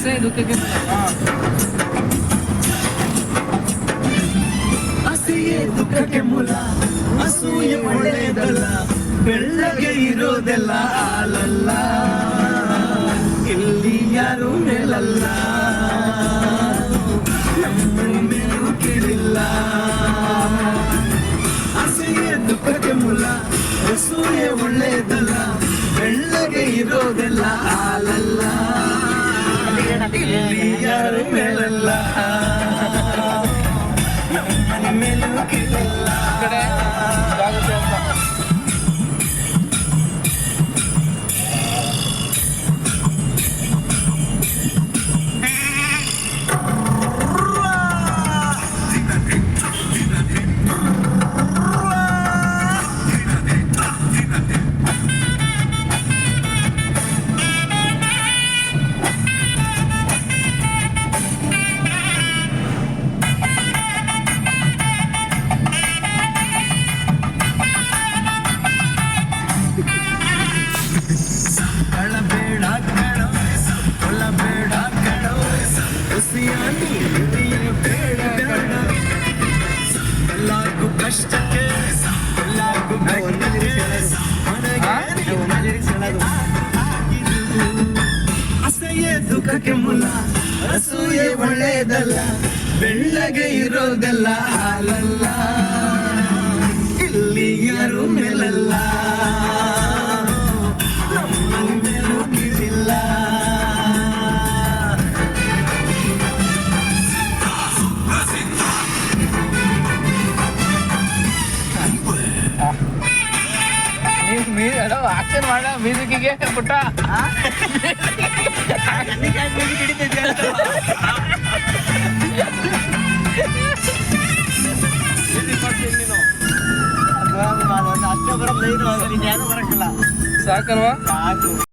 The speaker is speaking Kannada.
ಅಸಹ್ಯ ದುಃಖಕ್ಕೆ ಅಸಹ್ಯ ದುಃಖಕ್ಕೆ ಮೂಲ ಅಸೂಯೆ ಒಳ್ಳೆಯದಲ್ಲ ಬೆಳ್ಳಗೆ ಇರೋದೆಲ್ಲ ಹಾಲಲ್ಲ ಇಲ್ಲಿ ಯಾರು ಮೇಲಲ್ಲ ನಮ್ಮನ್ನು ಮೇಲೂ ಕೇಳಿಲ್ಲ ಅಸಹ್ಯ ದುಃಖಕ್ಕೆ ಮೂಲ ಅಸೂಯೆ ಒಳ್ಳೆಯದಲ್ಲ ಬೆಳ್ಳಗೆ ಇರೋದೆಲ್ಲ ಹಾಲಲ್ಲ ಇಲ್ಲಿ ಯಾರು ಮೇಲಲ್ಲ ನಮ್ಮನ್ನು ಮೇಲೂ ಕೇಳಿಲ್ಲ ಕಡೆ ಆಗುತ್ತೆ ಅಂತ ಎಲ್ಲರಿಗೂ ಕಷ್ಟಕ್ಕೆ ಎಲ್ಲರಿಗೂ ಅಸಹ್ಯ ದುಃಖಕ್ಕೆ ಮೂಲ ಅಸೂಯೆ ಒಳ್ಳೆಯದಲ್ಲ ಬೆಳ್ಳಗೆ ಇರೋದೆಲ್ಲ ಹಾಲಲ್ಲ ಇಲ್ಲಿ ಯಾರು ಮೇಲಲ್ಲ ನಮ್ಮನ್ನು ಮೇಲೂ ಕೀಳಿಲ್ಲ ಆಕ್ಷನ್ ಮಾಡ ಮ್ಯೂಸಿಕ್ಗೆ ಪುಟ್ಟ ಅಷ್ಟೇ ಬರೋದು ಸಾಕಲ್ವಾ?